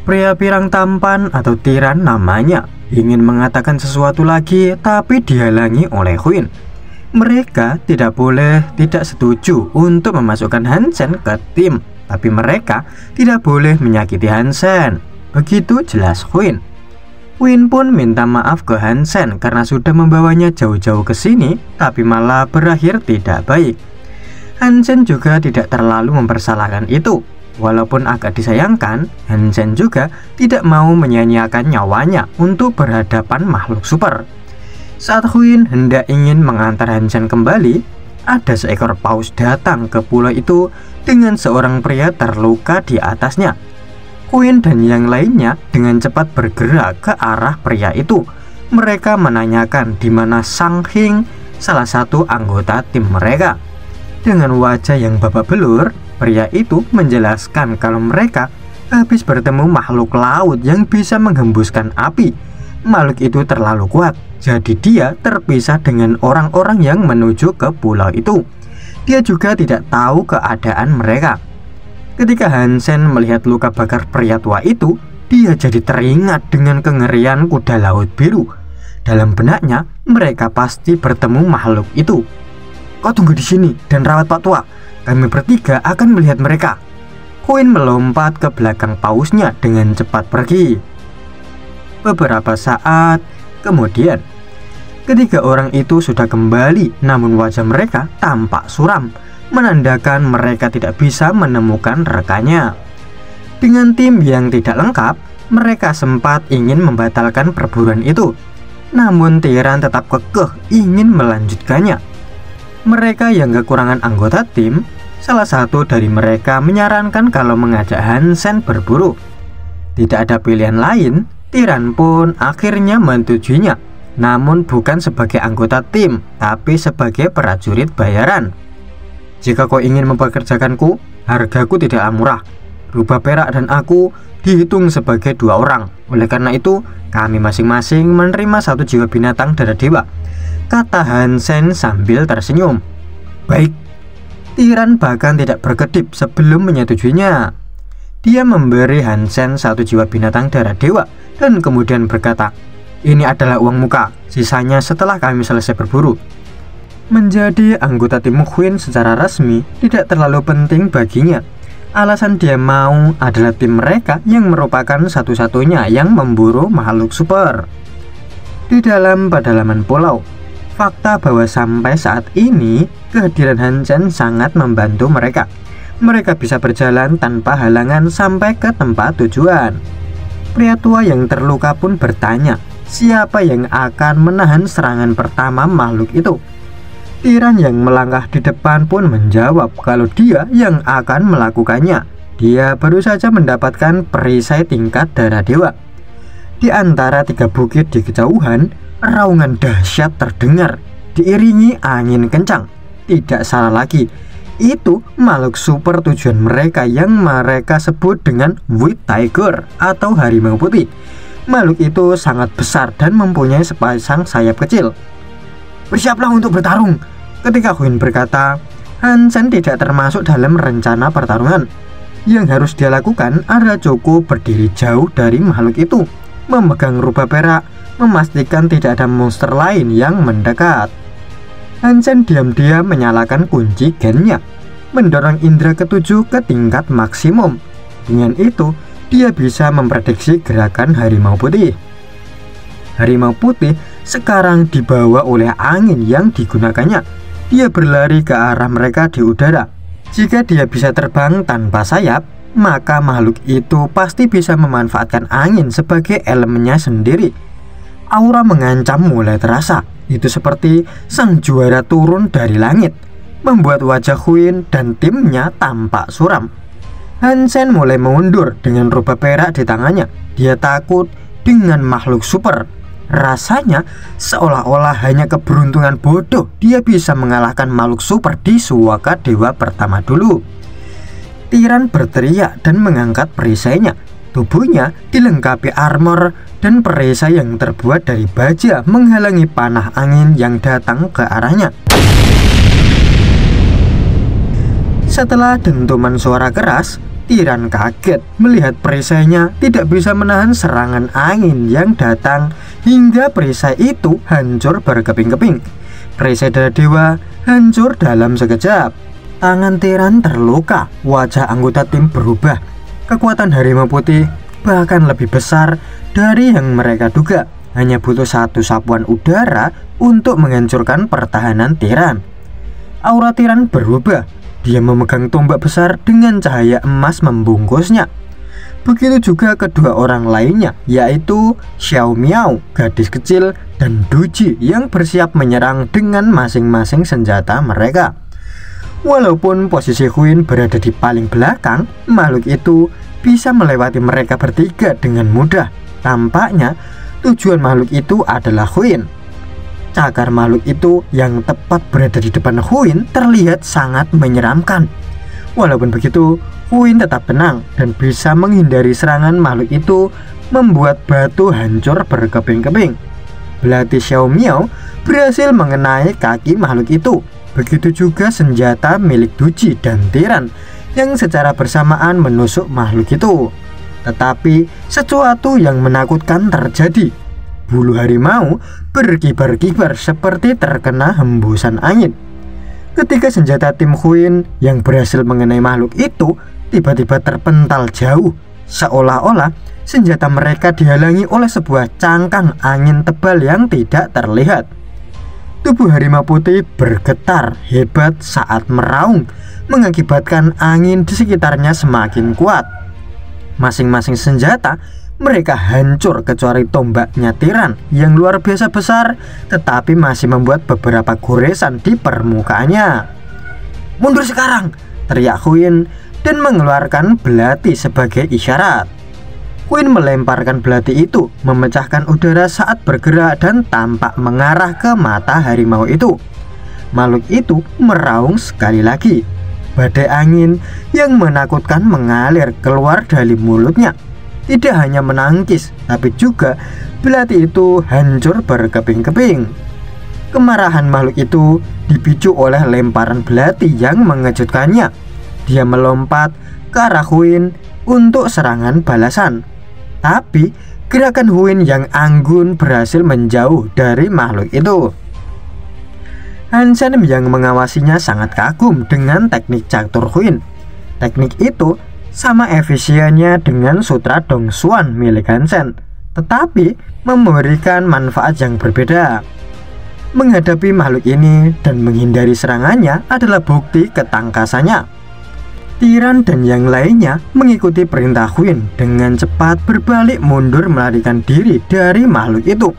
Pria pirang tampan atau tiran namanya ingin mengatakan sesuatu lagi, tapi dihalangi oleh Queen. Mereka tidak setuju untuk memasukkan Hansen ke tim, tapi mereka tidak boleh menyakiti Hansen. Begitu jelas Queen. Queen pun minta maaf ke Hansen karena sudah membawanya jauh-jauh ke sini, tapi malah berakhir tidak baik. Hansen juga tidak terlalu mempersalahkan itu. Walaupun agak disayangkan, Hansen juga tidak mau menyia-nyiakan nyawanya untuk berhadapan makhluk super. Saat Queen hendak ingin mengantar Hansen kembali, ada seekor paus datang ke pulau itu dengan seorang pria terluka di atasnya. Queen dan yang lainnya dengan cepat bergerak ke arah pria itu. Mereka menanyakan di mana Sang Hing, salah satu anggota tim mereka. Dengan wajah yang babak belur, pria itu menjelaskan kalau mereka habis bertemu makhluk laut yang bisa menghembuskan api. Makhluk itu terlalu kuat, jadi dia terpisah dengan orang-orang yang menuju ke pulau itu. Dia juga tidak tahu keadaan mereka. Ketika Hansen melihat luka bakar pria tua itu, dia jadi teringat dengan kengerian kuda laut biru. Dalam benaknya, mereka pasti bertemu makhluk itu. "Kau tunggu di sini dan rawat Pak Tua. Kami bertiga akan melihat mereka." Queen melompat ke belakang pausnya dengan cepat pergi. Beberapa saat kemudian, ketiga orang itu sudah kembali, namun wajah mereka tampak suram, menandakan mereka tidak bisa menemukan rekannya. Dengan tim yang tidak lengkap, mereka sempat ingin membatalkan perburuan itu, namun Tiran tetap kekeh ingin melanjutkannya. Mereka yang kekurangan anggota tim, salah satu dari mereka menyarankan kalau mengajak Hansen berburu. Tidak ada pilihan lain, Tiran pun akhirnya menyetujuinya, namun bukan sebagai anggota tim, tapi sebagai prajurit bayaran. "Jika kau ingin mempekerjakanku, hargaku tidaklah murah. Rubah perak dan aku dihitung sebagai 2 orang. Oleh karena itu, kami masing-masing menerima 1 jiwa binatang darah dewa," kata Hansen sambil tersenyum. "Baik." Tiran bahkan tidak berkedip sebelum menyetujuinya. Dia memberi Hansen 1 jiwa binatang darah dewa dan kemudian berkata, "Ini adalah uang muka, sisanya setelah kami selesai berburu." Menjadi anggota tim Queen secara resmi tidak terlalu penting baginya. Alasan dia mau adalah tim mereka yang merupakan satu-satunya yang memburu makhluk super. Di dalam pedalaman pulau, fakta bahwa sampai saat ini kehadiran Hansen sangat membantu mereka. Mereka bisa berjalan tanpa halangan sampai ke tempat tujuan. Pria tua yang terluka pun bertanya, siapa yang akan menahan serangan pertama makhluk itu. Tiran yang melangkah di depan pun menjawab kalau dia yang akan melakukannya. Dia baru saja mendapatkan perisai tingkat darah dewa. Di antara 3 bukit di kejauhan, raungan dahsyat terdengar, diiringi angin kencang. Tidak salah lagi, itu makhluk super tujuan mereka yang mereka sebut dengan White Tiger atau harimau putih. Makhluk itu sangat besar dan mempunyai sepasang sayap kecil. "Bersiaplah untuk bertarung." Ketika Queen berkata, Hansen tidak termasuk dalam rencana pertarungan. Yang harus dia lakukan adalah cukup berdiri jauh dari makhluk itu, memegang rubah perak, memastikan tidak ada monster lain yang mendekat. Hansen diam-diam menyalakan kunci gennya, mendorong indera ketujuh ke tingkat maksimum. Dengan itu, dia bisa memprediksi gerakan harimau putih. Harimau putih sekarang dibawa oleh angin yang digunakannya. Dia berlari ke arah mereka di udara. Jika dia bisa terbang tanpa sayap, maka makhluk itu pasti bisa memanfaatkan angin sebagai elemennya sendiri. Aura mengancam mulai terasa. Itu seperti sang juara turun dari langit, membuat wajah Queen dan timnya tampak suram. Hansen mulai mengundur dengan rubah perak di tangannya. Dia takut dengan makhluk super. Rasanya seolah-olah hanya keberuntungan bodoh dia bisa mengalahkan makhluk super di Suaka Dewa pertama dulu. Tiran berteriak dan mengangkat perisainya. Tubuhnya dilengkapi armor dan perisai yang terbuat dari baja menghalangi panah angin yang datang ke arahnya. Setelah dentuman suara keras, Tiran kaget melihat perisainya tidak bisa menahan serangan angin yang datang hingga perisai itu hancur berkeping-keping. Perisai darah dewa hancur dalam sekejap. Tangan Tiran terluka, wajah anggota tim berubah. Kekuatan harimau putih bahkan lebih besar dari yang mereka duga. Hanya butuh satu sapuan udara untuk menghancurkan pertahanan Tiran. Aura Tiran berubah. Dia memegang tombak besar dengan cahaya emas membungkusnya. Begitu juga kedua orang lainnya, yaitu Xiao Miao, gadis kecil, dan Duji yang bersiap menyerang dengan masing-masing senjata mereka. Walaupun posisi Huin berada di paling belakang, makhluk itu bisa melewati mereka bertiga dengan mudah. Tampaknya tujuan makhluk itu adalah Huin. Cakar makhluk itu yang tepat berada di depan Huin terlihat sangat menyeramkan. Walaupun begitu, Huin tetap tenang dan bisa menghindari serangan makhluk itu, membuat batu hancur berkeping-keping. Belati Xiao Miao berhasil mengenai kaki makhluk itu. Begitu juga senjata milik Duji dan Tiran yang secara bersamaan menusuk makhluk itu. Tetapi sesuatu yang menakutkan terjadi. Bulu harimau berkibar-kibar seperti terkena hembusan angin. Ketika senjata tim Huin yang berhasil mengenai makhluk itu tiba-tiba terpental jauh, seolah-olah senjata mereka dihalangi oleh sebuah cangkang angin tebal yang tidak terlihat. Tubuh harimau putih bergetar hebat saat meraung, mengakibatkan angin di sekitarnya semakin kuat. Masing-masing senjata mereka hancur kecuali tombaknya Tiran yang luar biasa besar, tetapi masih membuat beberapa goresan di permukaannya. "Mundur sekarang!" teriak Huin dan mengeluarkan belati sebagai isyarat. Huin melemparkan belati itu, memecahkan udara saat bergerak dan tampak mengarah ke mata harimau itu. Makhluk itu meraung sekali lagi. Badai angin yang menakutkan mengalir keluar dari mulutnya. Tidak hanya menangkis, tapi juga belati itu hancur berkeping-keping. Kemarahan makhluk itu dipicu oleh lemparan belati yang mengejutkannya. Dia melompat ke arah Huin untuk serangan balasan. Tapi gerakan Huin yang anggun berhasil menjauh dari makhluk itu. Hansen yang mengawasinya sangat kagum dengan teknik catur Huin. Teknik itu sama efisiennya dengan sutra Dong Xuan milik Hansen, tetapi memberikan manfaat yang berbeda. Menghadapi makhluk ini dan menghindari serangannya adalah bukti ketangkasannya. Tiran dan yang lainnya mengikuti perintah Huin dengan cepat berbalik mundur melarikan diri dari makhluk itu.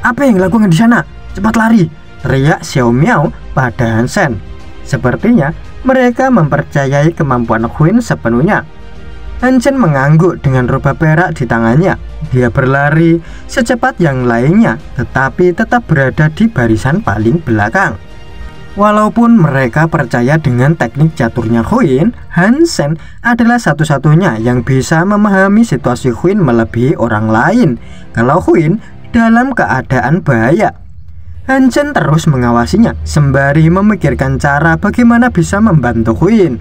"Apa yang dilakukan di sana? Cepat lari!" teriak Xiao Miao pada Hansen. Sepertinya mereka mempercayai kemampuan Huin sepenuhnya. Hansen mengangguk dengan rubah perak di tangannya. Dia berlari secepat yang lainnya, tetapi tetap berada di barisan paling belakang. Walaupun mereka percaya dengan teknik caturnya Huin, Hansen adalah satu-satunya yang bisa memahami situasi Huin melebihi orang lain. Kalau Huin dalam keadaan bahaya, Hansen terus mengawasinya sembari memikirkan cara bagaimana bisa membantu Huin.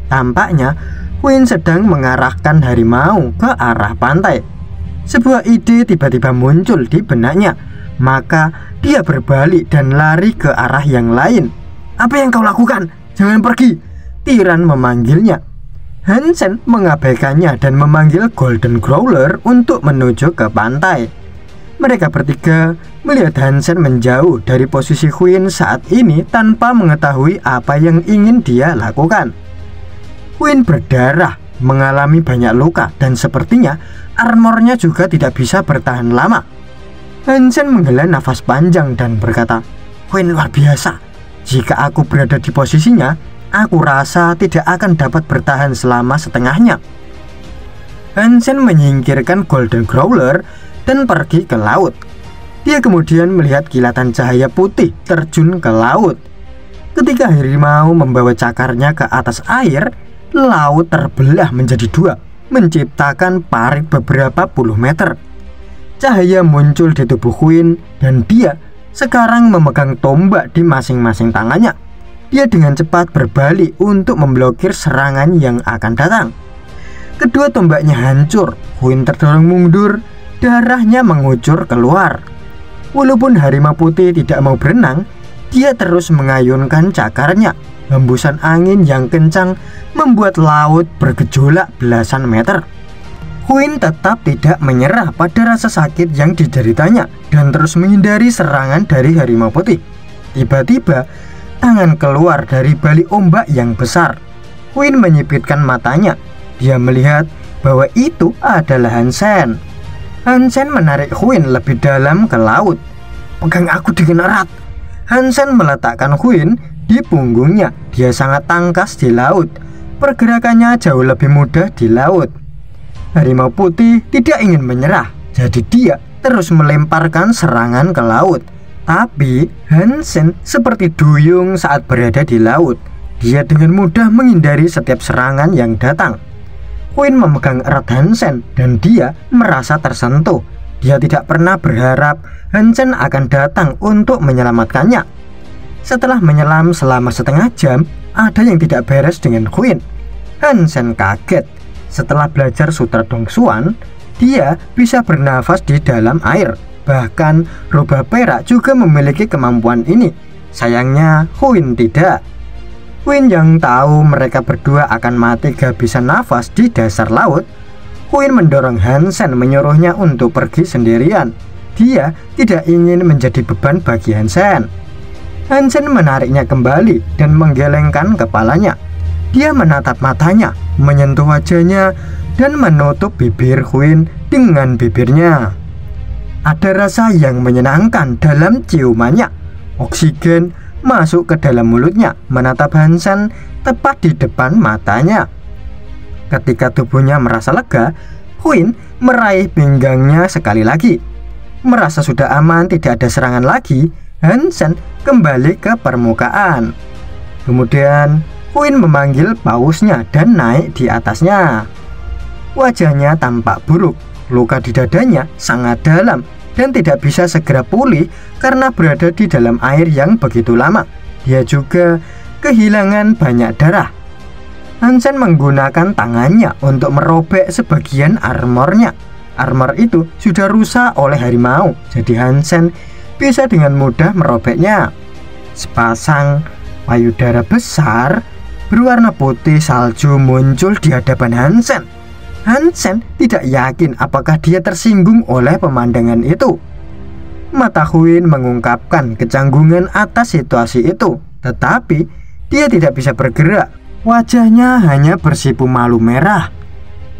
Tampaknya Huin sedang mengarahkan harimau ke arah pantai. Sebuah ide tiba-tiba muncul di benaknya, maka dia berbalik dan lari ke arah yang lain. "Apa yang kau lakukan? Jangan pergi!" Tiran memanggilnya. Hansen mengabaikannya dan memanggil Golden Growler untuk menuju ke pantai. Mereka bertiga melihat Hansen menjauh dari posisi Huin saat ini tanpa mengetahui apa yang ingin dia lakukan. Huin berdarah, mengalami banyak luka, dan sepertinya armornya juga tidak bisa bertahan lama. Hansen menghela nafas panjang dan berkata, "Huin luar biasa. Jika aku berada di posisinya, aku rasa tidak akan dapat bertahan selama setengahnya." Hansen menyingkirkan Golden Growler dan pergi ke laut. Dia kemudian melihat kilatan cahaya putih terjun ke laut. Ketika harimau membawa cakarnya ke atas air, laut terbelah menjadi dua, menciptakan parit beberapa puluh meter. Cahaya muncul di tubuh Huin dan dia sekarang memegang tombak di masing-masing tangannya. Dia dengan cepat berbalik untuk memblokir serangan yang akan datang. Kedua tombaknya hancur. Huin terdorong mundur, darahnya mengucur keluar. Walaupun harimau putih tidak mau berenang, dia terus mengayunkan cakarnya. Hembusan angin yang kencang membuat laut bergejolak belasan meter. Huin tetap tidak menyerah pada rasa sakit yang dideritanya dan terus menghindari serangan dari harimau putih. Tiba-tiba, tangan keluar dari balik ombak yang besar. Huin menyipitkan matanya. Dia melihat bahwa itu adalah Hansen. Hansen menarik Huin lebih dalam ke laut. "Pegang aku dengan erat." Hansen meletakkan Huin di punggungnya. Dia sangat tangkas di laut. Pergerakannya jauh lebih mudah di laut. Harimau putih tidak ingin menyerah, jadi dia terus melemparkan serangan ke laut. Tapi Hansen seperti duyung saat berada di laut. Dia dengan mudah menghindari setiap serangan yang datang. Huin memegang erat Hansen dan dia merasa tersentuh. Dia tidak pernah berharap Hansen akan datang untuk menyelamatkannya. Setelah menyelam selama setengah jam, ada yang tidak beres dengan Huin. Hansen kaget. Setelah belajar sutra Dongsuan, dia bisa bernafas di dalam air. Bahkan rubah perak juga memiliki kemampuan ini. Sayangnya Huin tidak. Huin yang tahu mereka berdua akan mati kehabisan nafas di dasar laut. Huin mendorong Hansen, menyuruhnya untuk pergi sendirian. Dia tidak ingin menjadi beban bagi Hansen. Hansen menariknya kembali dan menggelengkan kepalanya. Dia menatap matanya, menyentuh wajahnya, dan menutup bibir Huin dengan bibirnya. Ada rasa yang menyenangkan dalam ciumannya. Oksigen masuk ke dalam mulutnya, menatap Hansen tepat di depan matanya. Ketika tubuhnya merasa lega, Huin meraih pinggangnya sekali lagi. Merasa sudah aman, tidak ada serangan lagi, Hansen kembali ke permukaan. Kemudian Huin memanggil pausnya dan naik di atasnya. Wajahnya tampak buruk. Luka di dadanya sangat dalam dan tidak bisa segera pulih karena berada di dalam air yang begitu lama. Dia juga kehilangan banyak darah. Hansen menggunakan tangannya untuk merobek sebagian armornya. Armor itu sudah rusak oleh harimau, jadi Hansen bisa dengan mudah merobeknya. Sepasang payudara besar berwarna putih salju muncul di hadapan Hansen. Hansen tidak yakin apakah dia tersinggung oleh pemandangan itu. Mata Huin mengungkapkan kecanggungan atas situasi itu, tetapi dia tidak bisa bergerak. Wajahnya hanya bersipu malu merah.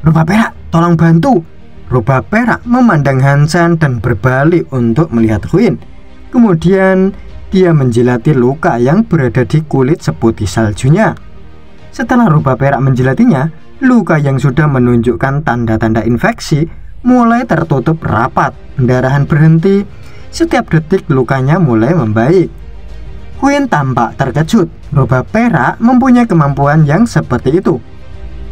"Rubah perak, tolong bantu." Rubah perak memandang Hansen dan berbalik untuk melihat Huin. Kemudian dia menjilati luka yang berada di kulit seputih saljunya. Setelah rubah perak menjilatinya, luka yang sudah menunjukkan tanda-tanda infeksi mulai tertutup rapat. Pendarahan berhenti. Setiap detik lukanya mulai membaik. Huin tampak terkejut. Rubah perak mempunyai kemampuan yang seperti itu.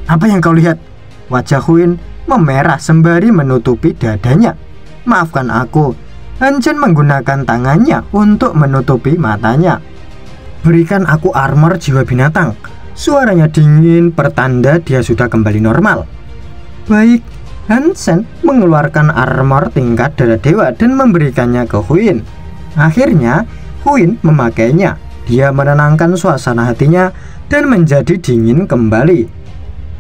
"Apa yang kau lihat?" Wajah Huin memerah sembari menutupi dadanya. "Maafkan aku." Hansen menggunakan tangannya untuk menutupi matanya. "Berikan aku armor jiwa binatang." Suaranya dingin, pertanda dia sudah kembali normal. "Baik." Hansen mengeluarkan armor tingkat darah dewa dan memberikannya ke Huin. Akhirnya Huin memakainya. Dia menenangkan suasana hatinya dan menjadi dingin kembali.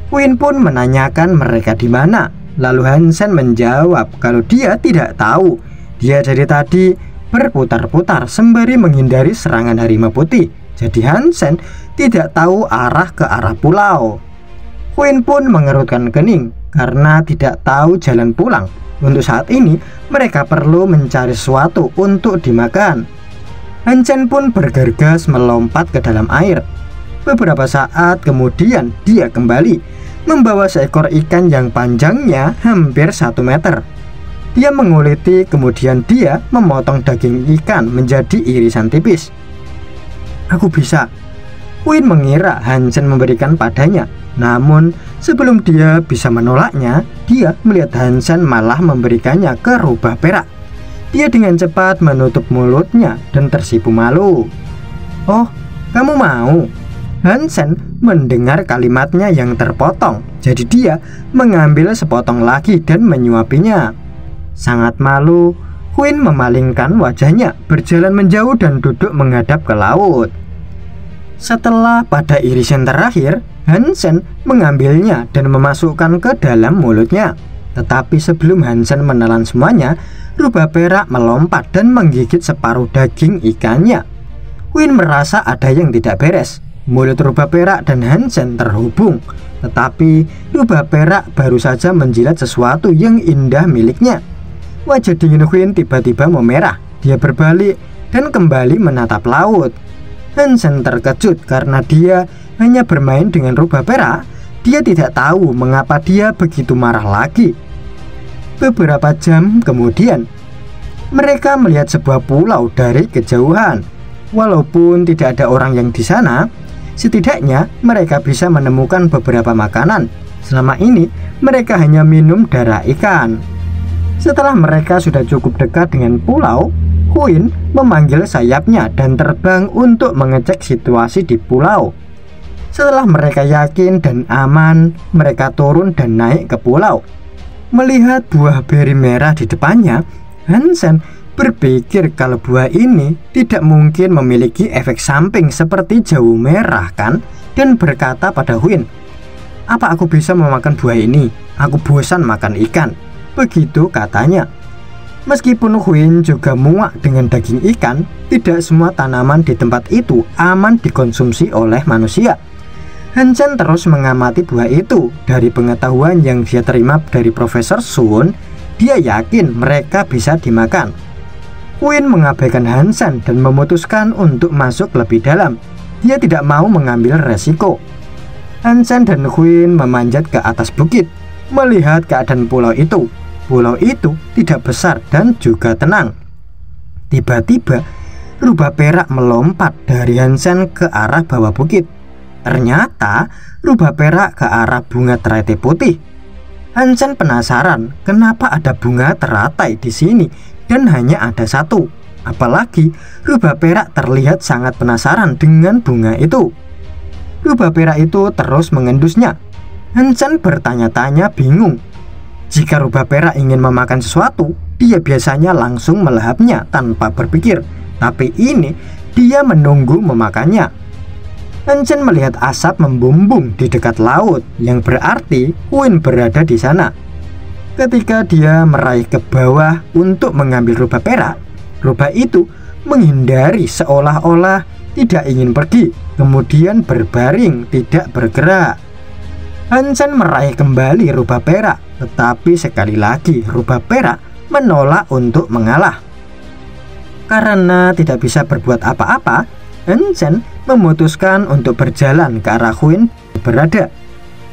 Huin pun menanyakan mereka di mana. Lalu Hansen menjawab kalau dia tidak tahu. Dia dari tadi berputar-putar sembari menghindari serangan harimau putih. Jadi Hansen tidak tahu arah ke arah pulau. Huin pun mengerutkan kening karena tidak tahu jalan pulang. Untuk saat ini mereka perlu mencari sesuatu untuk dimakan. Hansen pun bergegas melompat ke dalam air. Beberapa saat kemudian dia kembali membawa seekor ikan yang panjangnya hampir 1 meter. Dia menguliti, kemudian dia memotong daging ikan menjadi irisan tipis. "Aku bisa." Huin mengira Hansen memberikan padanya. Namun sebelum dia bisa menolaknya, dia melihat Hansen malah memberikannya ke rubah perak. Dia dengan cepat menutup mulutnya dan tersipu malu. "Oh, kamu mau?" Hansen mendengar kalimatnya yang terpotong. Jadi dia mengambil sepotong lagi dan menyuapinya. Sangat malu, Quinn memalingkan wajahnya, berjalan menjauh dan duduk menghadap ke laut. Setelah pada irisan terakhir, Hansen mengambilnya dan memasukkan ke dalam mulutnya. Tetapi sebelum Hansen menelan semuanya, rubah perak melompat dan menggigit separuh daging ikannya. Quinn merasa ada yang tidak beres. Mulut rubah perak dan Hansen terhubung, tetapi rubah perak baru saja menjilat sesuatu yang indah miliknya. Wajah dingin Quinn tiba-tiba memerah. Dia berbalik dan kembali menatap laut. Hansen terkejut karena dia hanya bermain dengan rubah perak. Dia tidak tahu mengapa dia begitu marah lagi. Beberapa jam kemudian, mereka melihat sebuah pulau dari kejauhan. Walaupun tidak ada orang yang di sana, setidaknya mereka bisa menemukan beberapa makanan. Selama ini mereka hanya minum darah ikan. Setelah mereka sudah cukup dekat dengan pulau, Quinn memanggil sayapnya dan terbang untuk mengecek situasi di pulau. Setelah mereka yakin dan aman, mereka turun dan naik ke pulau. Melihat buah beri merah di depannya, Hansen berpikir kalau buah ini tidak mungkin memiliki efek samping seperti jambu merah kan, dan berkata pada Quinn, "Apa aku bisa memakan buah ini? Aku bosan makan ikan." Begitu katanya. Meskipun Quinn juga muak dengan daging ikan, tidak semua tanaman di tempat itu aman dikonsumsi oleh manusia. Hansen terus mengamati buah itu. Dari pengetahuan yang dia terima dari Profesor Sun, dia yakin mereka bisa dimakan. Quinn mengabaikan Hansen dan memutuskan untuk masuk lebih dalam. Dia tidak mau mengambil resiko. Hansen dan Quinn memanjat ke atas bukit, melihat keadaan pulau itu. Pulau itu tidak besar dan juga tenang. Tiba-tiba, rubah perak melompat dari Hansen ke arah bawah bukit. Ternyata, rubah perak ke arah bunga teratai putih. Hansen penasaran kenapa ada bunga teratai di sini dan hanya ada satu. Apalagi rubah perak terlihat sangat penasaran dengan bunga itu. Rubah perak itu terus mengendusnya. Hansen bertanya-tanya bingung. Jika rubah perak ingin memakan sesuatu, dia biasanya langsung melahapnya tanpa berpikir. Tapi ini dia menunggu memakannya. Hansen melihat asap membumbung di dekat laut, yang berarti Quinn berada di sana. Ketika dia meraih ke bawah untuk mengambil rubah perak, rubah itu menghindari seolah-olah tidak ingin pergi, kemudian berbaring tidak bergerak. Hansen meraih kembali rubah perak, tetapi sekali lagi rubah perak menolak untuk mengalah. Karena tidak bisa berbuat apa-apa, Hansen memutuskan untuk berjalan ke arah Quinn berada.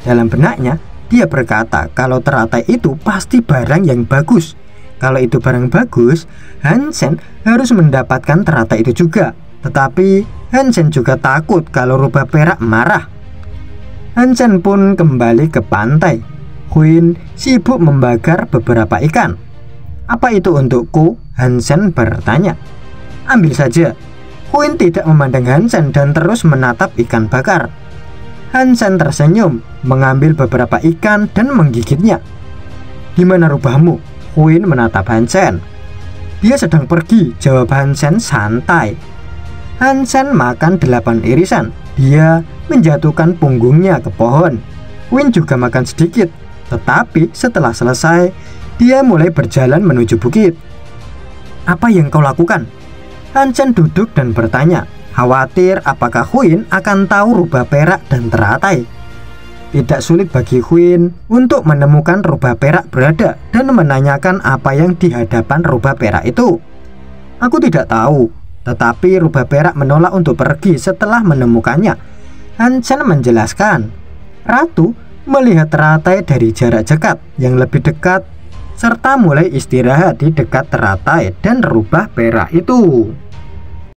Dalam benaknya, dia berkata kalau teratai itu pasti barang yang bagus. Kalau itu barang bagus, Hansen harus mendapatkan teratai itu juga. Tetapi Hansen juga takut kalau rubah perak marah. Hansen pun kembali ke pantai. Quinn sibuk membakar beberapa ikan. "Apa itu untukku?" Hansen bertanya. "Ambil saja." Quinn tidak memandang Hansen dan terus menatap ikan bakar. Hansen tersenyum, mengambil beberapa ikan dan menggigitnya. "Di mana rubahmu?" Quinn menatap Hansen. "Dia sedang pergi," jawab Hansen santai. Hansen makan 8 irisan. Dia menjatuhkan punggungnya ke pohon. Quinn juga makan sedikit, tetapi setelah selesai, dia mulai berjalan menuju bukit. "Apa yang kau lakukan?" Hansen duduk dan bertanya, khawatir apakah Quinn akan tahu rubah perak dan teratai. Tidak sulit bagi Quinn untuk menemukan rubah perak berada dan menanyakan apa yang di hadapan rubah perak itu. "Aku tidak tahu, tetapi rubah perak menolak untuk pergi setelah menemukannya." Hansen menjelaskan. Ratu melihat teratai dari jarak dekat yang lebih dekat, serta mulai istirahat di dekat teratai dan rubah perak itu.